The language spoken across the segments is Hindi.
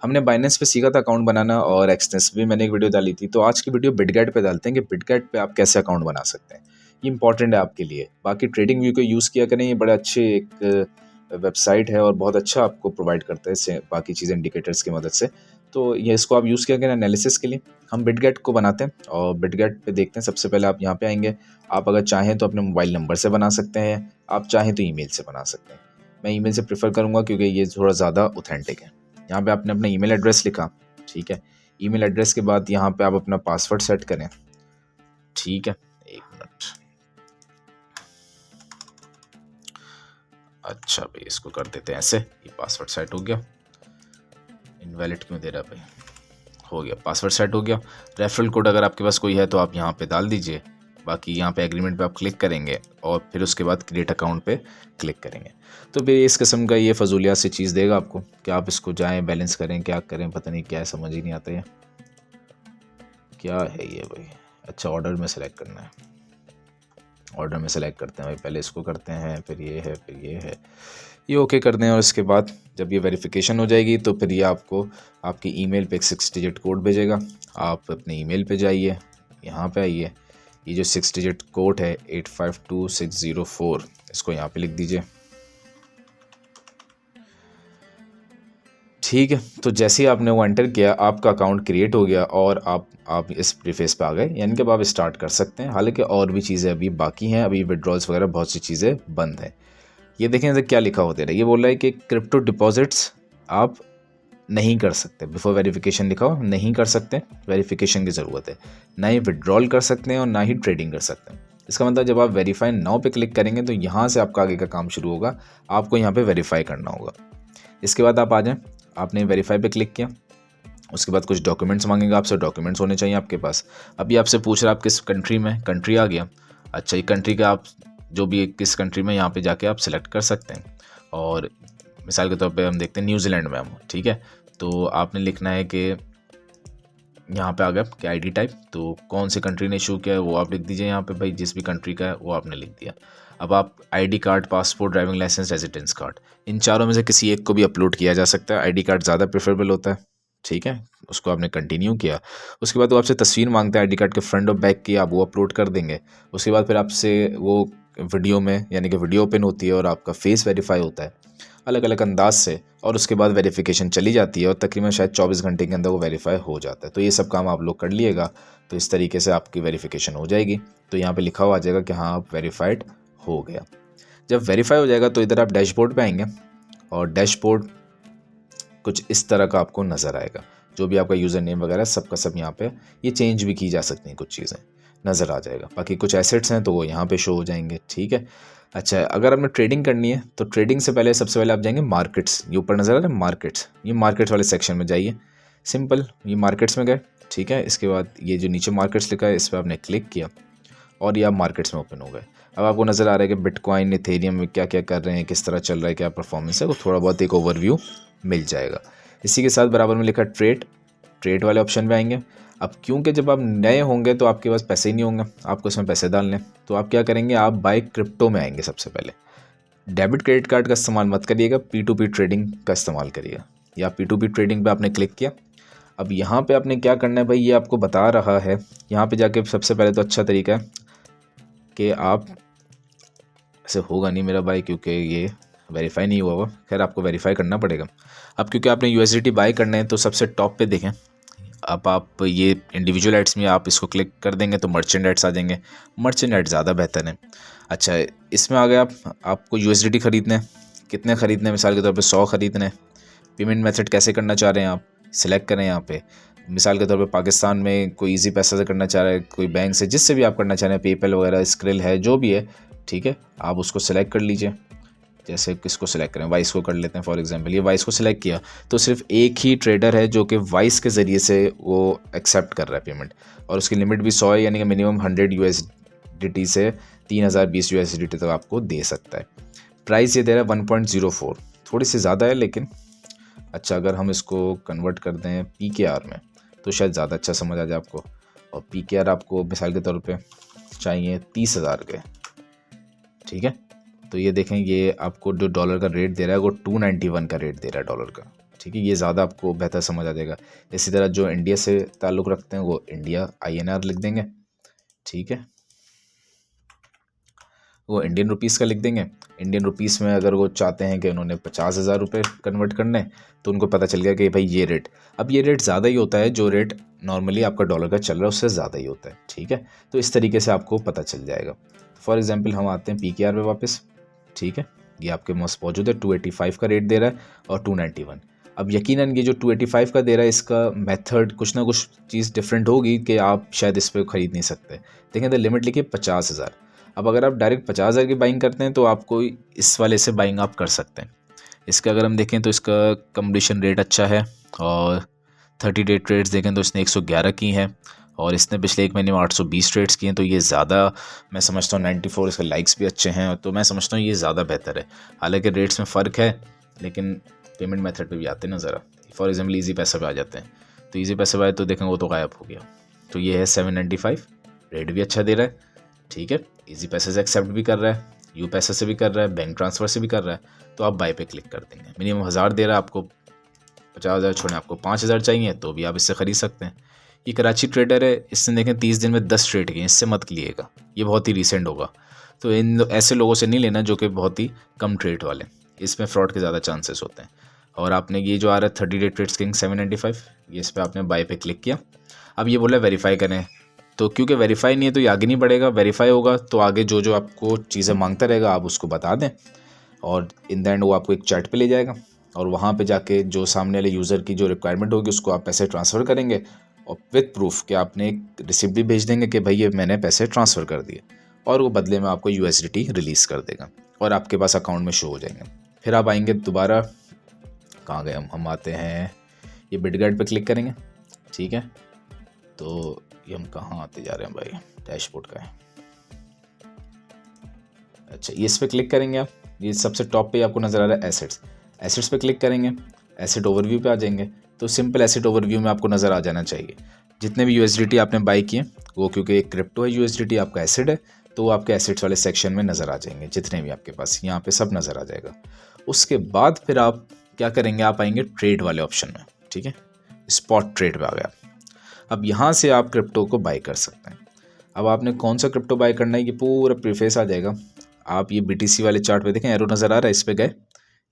हमने बाइनेंस पे सीखा था अकाउंट बनाना और एक्सटेंस भी मैंने एक वीडियो डाली थी। तो आज की वीडियो बिटगेट पे डालते हैं कि बिटगेट पे आप कैसे अकाउंट बना सकते हैं। ये इंपॉर्टेंट है आपके लिए। बाकी ट्रेडिंग व्यू को यूज़ किया करें, ये बड़े अच्छे एक वेबसाइट है और बहुत अच्छा आपको प्रोवाइड करता है इससे बाकी चीज़ें इंडिकेटर्स की मदद से। तो ये इसको आप यूज़ किया करें एनालिसिस के लिए। हम बिटगेट को बनाते हैं और बिटगेट पे देखते हैं। सबसे पहले आप यहाँ पे आएंगे। आप अगर चाहें तो अपने मोबाइल नंबर से बना सकते हैं, आप चाहें तो ईमेल से बना सकते हैं। मैं ईमेल से प्रेफर करूँगा क्योंकि ये थोड़ा ज़्यादा ऑथेंटिक है। यहाँ पे आपने अपना ईमेल एड्रेस लिखा, ठीक है। ईमेल एड्रेस के बाद यहाँ पे आप अपना पासवर्ड सेट करें, ठीक है। एक मिनट, अच्छा भाई इसको कर देते हैं ऐसे। ये पासवर्ड सेट हो गया। इनवैलिड क्यों दे रहा है भाई? हो गया, पासवर्ड सेट हो गया। रेफरल कोड अगर आपके पास कोई है तो आप यहाँ पे डाल दीजिए। बाकी यहाँ पे एग्रीमेंट पे आप क्लिक करेंगे और फिर उसके बाद क्रिएट अकाउंट पे क्लिक करेंगे। तो भाई इस किस्म का ये फजूलियात सी चीज़ देगा आपको कि आप इसको जाएं बैलेंस करें, क्या करें पता नहीं क्या है, समझ ही नहीं आता है क्या है ये भाई। अच्छा, ऑर्डर में सेलेक्ट करना है। ऑर्डर में सेलेक्ट करते हैं भाई, पहले इसको करते हैं, फिर ये है, फिर ये है, ये ओके कर दें। और इसके बाद जब ये वेरिफिकेशन हो जाएगी तो फिर ये आपको आपकी ईमेल पे एक 6 डिजिट कोड भेजेगा। आप अपने ईमेल पे जाइए, यहाँ पे आइए, ये जो 6 डिजिट कोड है 852604, इसको यहाँ पे लिख दीजिए, ठीक है। तो जैसे ही आपने वो एंटर किया आपका अकाउंट क्रिएट हो गया और आप इस प्रीफेस पे आ गए, यानी कि अब आप स्टार्ट कर सकते हैं। हालांकि और भी चीज़ें अभी बाकी हैं, अभी विड्रॉल्स वगैरह बहुत सी चीज़ें बंद हैं। ये देखें तो क्या लिखा होता है, ये बोल रहा है कि क्रिप्टो डिपॉजिट्स आप नहीं कर सकते, बिफोर वेरिफिकेशन लिखा हो, नहीं कर सकते, वेरिफिकेशन की ज़रूरत है। ना ही विड्रॉल कर सकते हैं और ना ही ट्रेडिंग कर सकते हैं। इसका मतलब जब आप वेरीफाई नाउ पे क्लिक करेंगे तो यहाँ से आपका आगे का काम शुरू होगा। आपको यहाँ पे वेरीफाई करना होगा। इसके बाद आप आ जाएँ, आपने वेरीफाई पे क्लिक किया, उसके बाद कुछ डॉक्यूमेंट्स मांगेगा आपसे, डॉक्यूमेंट्स होने चाहिए आपके पास। अभी आपसे पूछ रहा है आप किस कंट्री में, कंट्री आ गया। अच्छा, ये कंट्री का आप जो भी किस कंट्री में, यहाँ पे जाके आप सिलेक्ट कर सकते हैं। और मिसाल के तौर पे हम देखते हैं न्यूजीलैंड में हम, ठीक है। तो आपने लिखना है कि यहाँ पे आ गया कि आईडी टाइप, तो कौन सी कंट्री ने इशू किया है वो आप लिख दीजिए यहाँ पे भाई, जिस भी कंट्री का है वो आपने लिख दिया। अब आप ID card, passport, driving licence, residence card, इन चारों में से किसी एक को भी अपलोड किया जा सकता है। आईडी कार्ड ज़्यादा प्रेफरेबल होता है, ठीक है। उसको आपने कंटिन्यू किया। उसके बाद वो आपसे तस्वीर मांगता है आईडी कार्ड के फ्रंट और बैक की, आप वो अपलोड कर देंगे। उसके बाद फिर आपसे वो वीडियो में, यानी कि वीडियो ओपन होती है और आपका फेस वेरीफाई होता है अलग अलग अंदाज से, और उसके बाद वेरिफिकेशन चली जाती है और तकरीबन शायद 24 घंटे के अंदर वो वेरीफाई हो जाता है। तो ये सब काम आप लोग कर लिएगा तो इस तरीके से आपकी वेरिफिकेशन हो जाएगी। तो यहाँ पे लिखा हुआ आ जाएगा कि हाँ आप वेरीफाइड हो गया। जब वेरीफाई हो जाएगा तो इधर आप डैशबोर्ड पे आएंगे और डैशबोर्ड कुछ इस तरह का आपको नज़र आएगा। जो भी आपका यूज़र नेम वगैरह सबका सब यहाँ पे ये चेंज भी की जा सकती हैं, कुछ चीज़ें नज़र आ जाएगा। बाकी कुछ एसेट्स हैं तो वो यहाँ पे शो हो जाएंगे, ठीक है। अच्छा, अगर आपने ट्रेडिंग करनी है तो ट्रेडिंग से पहले सबसे पहले आप जाएंगे मार्केट्स। ये ऊपर नज़र आ रहा है मार्केट्स, ये मार्केट्स वाले सेक्शन में जाइए। सिंपल, ये मार्केट्स में गए, ठीक है। इसके बाद ये जो नीचे मार्केट्स लिखा है इस पर आपने क्लिक किया और ये आप मार्केट्स में ओपन हो गए। अब आपको नज़र आ रहा है कि बिटकॉइन, इथेरियम में क्या क्या कर रहे हैं, किस तरह चल रहा है, क्या परफॉर्मेंस है, वो थोड़ा बहुत एक ओवरव्यू मिल जाएगा। इसी के साथ बराबर में लिखा ट्रेड, ट्रेड वाले ऑप्शन में आएंगे। अब क्योंकि जब आप नए होंगे तो आपके पास पैसे ही नहीं होंगे, आपको इसमें पैसे डालने, तो आप क्या करेंगे, आप बाय क्रिप्टो में आएंगे। सबसे पहले डेबिट क्रेडिट कार्ड का इस्तेमाल मत करिएगा, P2P ट्रेडिंग का इस्तेमाल करिएगा। या P2P ट्रेडिंग पे आपने क्लिक किया। अब यहाँ पे आपने क्या करना है भाई, ये आपको बता रहा है। यहाँ पे जाके सबसे पहले तो अच्छा तरीका है कि आप, ऐसे होगा नहीं मेरा भाई क्योंकि ये वेरीफाई नहीं हुआ हुआ, खैर आपको वेरीफाई करना पड़ेगा। अब क्योंकि आपने USDT बाय करने हैं तो सबसे टॉप पे देखें, अब आप ये इंडिविजुअल एड्स में आप इसको क्लिक कर देंगे तो मर्चेंट एड्स आ जाएंगे। मर्चेंट एड ज़्यादा बेहतर है। अच्छा, इसमें आ गया आपको USDT ख़रीदने हैं, कितने ख़रीदने हैं, मिसाल के तौर पे 100 ख़रीदने हैं। पेमेंट मेथड कैसे करना चाह रहे हैं आप, सिलेक्ट करें यहाँ पे। मिसाल के तौर पे पाकिस्तान में कोई इजी पैसा से करना चाह रहा है, कोई बैंक से, जिससे भी आप करना चाह रहे हैं, पेपैल वगैरह, स्क्रिल है, जो भी है, ठीक है। आप उसको सिलेक्ट कर लीजिए। जैसे किसको सिलेक्ट करें, वाइस को कर लेते हैं फॉर एग्जांपल। ये वाइस को सिलेक्ट किया तो सिर्फ एक ही ट्रेडर है जो कि वाइस के ज़रिए से वो एक्सेप्ट कर रहा है पेमेंट, और उसकी लिमिट भी 100 है, यानी कि मिनिमम 100 USDT से 3020 USDT तक आपको दे सकता है। प्राइस ये दे रहा है 1.04, थोड़ी सी ज़्यादा है लेकिन अच्छा। अगर हम इसको कन्वर्ट कर दें PKR में तो शायद ज़्यादा अच्छा समझ आ जाए आपको। और PKR आपको मिसाल के तौर पे चाहिए 30,000 के, ठीक है। तो ये देखें, ये आपको जो डॉलर का रेट दे रहा है वो 291 का रेट दे रहा है डॉलर का, ठीक है, ये ज़्यादा आपको बेहतर समझ आ जाएगा। इसी तरह जो इंडिया से ताल्लुक़ रखते हैं वो इंडिया INR लिख देंगे, ठीक है, वो इंडियन रुपीस का लिख देंगे। इंडियन रुपीस में अगर वो चाहते हैं कि उन्होंने 50,000 रुपये कन्वर्ट करने, तो उनको पता चल गया कि भाई ये रेट, अब ये रेट ज़्यादा ही होता है, जो रेट नॉर्मली आपका डॉलर का चल रहा है उससे ज़्यादा ही होता है, ठीक है। तो इस तरीके से आपको पता चल जाएगा। फॉर एग्जांपल हम आते हैं PKR पे वापस, ठीक है, ये आपके पास मौजूद है, 285 का रेट दे रहा है और 291। अब यकीनन ये जो 285 का दे रहा है इसका मेथड कुछ ना कुछ चीज़ डिफरेंट होगी कि आप शायद इस पर ख़रीद नहीं सकते। देखें तो लिमिट लिखिए 50,000। अब अगर आप डायरेक्ट 50,000 की बाइंग करते हैं तो आपको इस वाले से बाइंग आप कर सकते हैं। इसका अगर हम देखें तो इसका कंप्लीशन रेट अच्छा है और 30 डे ट्रेड्स देखें तो इसने 111 की हैं और इसने पिछले एक महीने में 820 ट्रेड्स किए हैं, तो ये ज़्यादा मैं समझता हूँ। 94 इसके लाइक्स भी अच्छे हैं, तो मैं समझता हूँ ये ज़्यादा बेहतर है। हालांकि रेट्स में फ़र्क है लेकिन पेमेंट मेथड पे भी आते हैं ना ज़रा। फॉर एग्जाम्पल ईजी पैसा पे आ जाते हैं, तो ईजी पैसा पे आए तो देखें वो तो गायब हो गया। तो ये है 795, रेट भी अच्छा दे रहा है, ठीक है, ईजी पैसे से एक्सेप्ट भी कर रहा है, यू पैसे से भी कर रहा है, बैंक ट्रांसफ़र से भी कर रहा है, तो आप बाय पे क्लिक कर देंगे। मिनिमम 1000 दे रहा है आपको, 50,000 छोड़ें, आपको 5,000 चाहिए तो भी आप इससे ख़रीद सकते हैं। ये कराची ट्रेडर है, इसने देखें 30 दिन में 10 ट्रेड किए, इससे मत लिएगा, ये बहुत ही रिसेंट होगा। तो इन ऐसे लोगों से नहीं लेना जो कि बहुत ही कम ट्रेड वाले, इसमें फ्रॉड के ज़्यादा चांसेस होते हैं। और आपने ये जो आ रहा है 30 डे ट्रेड्स किंग 795, ये इस पर आपने बाय पे क्लिक किया। अब ये बोला वेरीफाई करें, तो क्योंकि वेरीफाई नहीं है तो ये आगे नहीं बढ़ेगा। वेरीफाई होगा तो आगे जो जो आपको चीज़ें मांगता रहेगा आप उसको बता दें और इन द एंड वो आपको एक चैट पे ले जाएगा और वहाँ पे जाके जो सामने वाले यूज़र की जो रिक्वायरमेंट होगी उसको आप पैसे ट्रांसफ़र करेंगे और विद प्रूफ कि आपने एक रिसिप्ट भी भेज देंगे कि भाई ये मैंने पैसे ट्रांसफ़र कर दिए, और वो बदले में आपको USDT रिलीज़ कर देगा और आपके पास अकाउंट में शो हो जाएंगे। फिर आप आएंगे दोबारा, कहाँ गए हम आते हैं ये बिटगेट पे क्लिक करेंगे, ठीक है। तो ये हम कहाँ आते जा रहे हैं भाई, डैशबोर्ड का है, अच्छा ये इस पर क्लिक करेंगे आप। ये सबसे टॉप पे आपको नज़र आ रहा है एसेट्स पे क्लिक करेंगे, एसेट ओवरव्यू पे आ जाएंगे। तो सिंपल एसेट ओवरव्यू में आपको नज़र आ जाना चाहिए जितने भी USDT आपने बाई किए वो, क्योंकि एक क्रिप्टो है USDT आपका एसेट है, तो वो आपके एसेट्स वाले सेक्शन में नज़र आ जाएंगे जितने भी आपके पास, यहाँ पे सब नज़र आ जाएगा। उसके बाद फिर आप क्या करेंगे, आप आएंगे ट्रेड वाले ऑप्शन में, ठीक है, स्पॉट ट्रेड पे आ गया। अब यहाँ से आप क्रिप्टो को बाई कर सकते हैं। अब आपने कौन सा क्रिप्टो बाई करना है ये पूरा प्रीफेस आ जाएगा। आप ये BTC वाले चार्ट पे देखें, एरो नज़र आ रहा है, इस पे गए,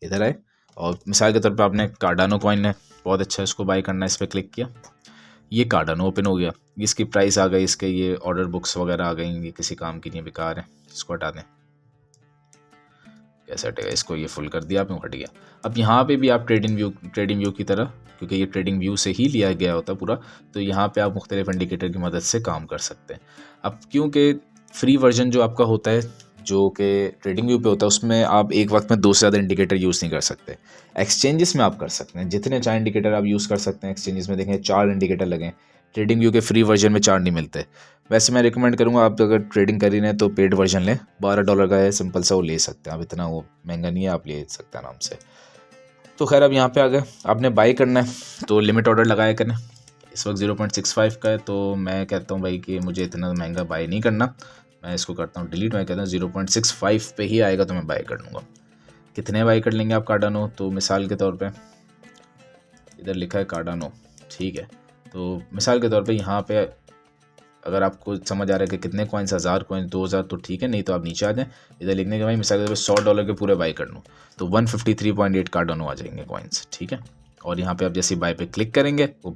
इधर आए और मिसाल के तौर पे आपने कार्डानो कॉइन है, बहुत अच्छा है, इसको बाई करना है, इस पर क्लिक किया, ये कार्डानो ओपन हो गया, इसकी प्राइस आ गई, इसके ये ऑर्डर बुक्स वगैरह आ गई, ये किसी काम की नहीं, बेकार है, इसको हटा दें, कैसे हटेगा, इसको ये फुल कर दिया आपने, हट गया। अब यहाँ पे भी आप ट्रेडिंग व्यू की तरह, क्योंकि ये ट्रेडिंग व्यू से ही लिया गया होता पूरा, तो यहाँ पे आप मुख्तलिफ इंडिकेटर की मदद से काम कर सकते हैं। अब क्योंकि फ्री वर्जन जो आपका होता है जो कि ट्रेडिंग व्यू पे होता है उसमें आप एक वक्त में 2 से ज़्यादा इंडिकेटर यूज़ नहीं कर सकते। एक्सचेंजेस में आप कर सकते हैं, जितने चाहे इंडिकेटर आप यूज़ कर सकते हैं। एक्सचेंजेस में देखें 4 इंडिकेटर लगे, ट्रेडिंग व्यू के फ्री वर्जन में 4 नहीं मिलते। वैसे मैं रिकमेंड करूँगा आप अगर ट्रेडिंग कर रही हैं तो पेड वर्जन लें, $12 का है, सिंपल सा, वो ले सकते हैं आप, इतना वो महंगा नहीं है, आप ले सकते हैं आराम से। तो खैर अब यहाँ पे आ गए, आपने बाई करना है तो लिमिट ऑर्डर लगाया करें। इस वक्त 0.65 का है, तो मैं कहता हूँ भाई कि मुझे इतना महंगा बाई नहीं करना, मैं इसको करता हूँ डिलीट। मैं कहता हूँ 0.65 पे ही आएगा तो मैं बाई कर लूँगा। कितने बाई कर लेंगे आप कार्डानो, तो मिसाल के तौर पे इधर लिखा है कार्डानो, ठीक है, तो मिसाल के तौर पे यहाँ पे अगर आपको समझ आ रहा है कि कितने कॉइन्स, 1000 कॉइन्स, 2000, तो ठीक है, नहीं तो आप नीचे आ जाएं, इधर लिखने के भाई मिसाल के तौर पे $100 के पूरे बाई कर लूँ तो 153.8 कार्डानो आ जाएंगे कॉइन्स, ठीक है। और यहाँ पे आप जैसे बाई पे क्लिक करेंगे वो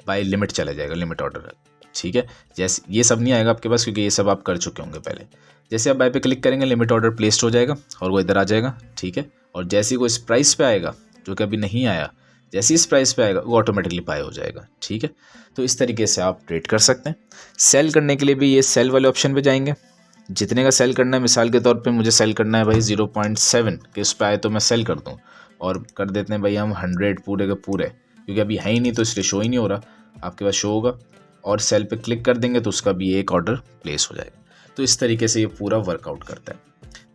बाई लिमिट चला जाएगा, लिमिट ऑर्डर, ठीक है। जैसे ये सब नहीं आएगा आपके पास क्योंकि ये सब आप कर चुके होंगे पहले। जैसे आप बाय पे क्लिक करेंगे लिमिट ऑर्डर प्लेस्ड हो जाएगा और वो इधर आ जाएगा, ठीक है। और जैसे ही वो इस प्राइस पे आएगा जो कि अभी नहीं आया, जैसे इस प्राइस पे आएगा वो ऑटोमेटिकली बाय हो जाएगा, ठीक है। तो इस तरीके से आप ट्रेड कर सकते हैं। सेल करने के लिए भी ये सेल वाले ऑप्शन पे जाएंगे, जितने का सेल करना है, मिसाल के तौर पे मुझे सेल करना है भाई 0.7 के उस पर आए तो मैं सेल कर दूँ, और कर देते हैं भाई हम 100 पूरे के पूरे, क्योंकि अभी है ही नहीं तो इसलिए शो ही नहीं हो रहा, आपके पास शो होगा और सेल पे क्लिक कर देंगे तो उसका भी एक ऑर्डर प्लेस हो जाएगा। तो इस तरीके से ये पूरा वर्कआउट करता है।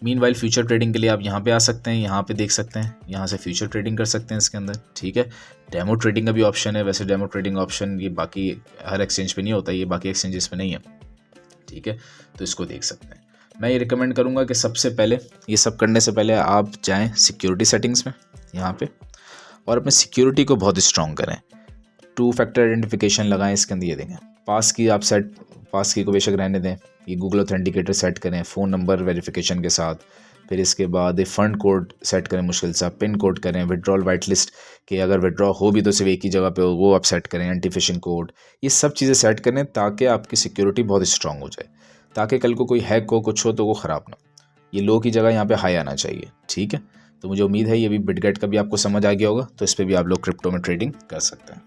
मीनवाइल फ्यूचर ट्रेडिंग के लिए आप यहाँ पे आ सकते हैं, यहाँ पे देख सकते हैं, यहाँ से फ्यूचर ट्रेडिंग कर सकते हैं इसके अंदर, ठीक है। डेमो ट्रेडिंग का भी ऑप्शन है, वैसे डेमो ट्रेडिंग ऑप्शन ये बाकी हर एक्सचेंज पे नहीं होता, ये बाकी एक्सचेंजेस पे नहीं है, ठीक है, तो इसको देख सकते हैं। मैं ये रिकमेंड करूँगा कि सबसे पहले ये सब करने से पहले आप जाएँ सिक्योरिटी सेटिंग्स में यहाँ पे, और अपने सिक्योरिटी को बहुत स्ट्रॉन्ग करें। 2 फैक्टर आइडेंटिफिकेशन लगाएं इसके अंदर। ये देखें, पास की को बेशक रहने दें, ये गूगल ऑथेंटिकेटर सेट करें फ़ोन नंबर वेरिफिकेशन के साथ। फिर इसके बाद फ़ंड कोड सेट करें, मुश्किल सा पिन कोड करें, विड्रॉल वाइट लिस्ट के अगर विड्रॉ हो भी तो सिर्फ एक ही जगह पे हो, वो आप सेट करें, एंटी फिशिंग कोड, ये सब चीज़ें सेट करें ताकि आपकी सिक्योरिटी बहुत स्ट्रॉन्ग हो जाए, ताकि कल को कोई हैक हो कुछ हो तो वो ख़राब ना। ये लो की जगह यहाँ पे हाई आना चाहिए, ठीक है। तो मुझे उम्मीद है ये भी बिटगेट का भी आपको समझ आ गया होगा, तो इस पर भी आप लोग क्रिप्टो में ट्रेडिंग कर सकते हैं।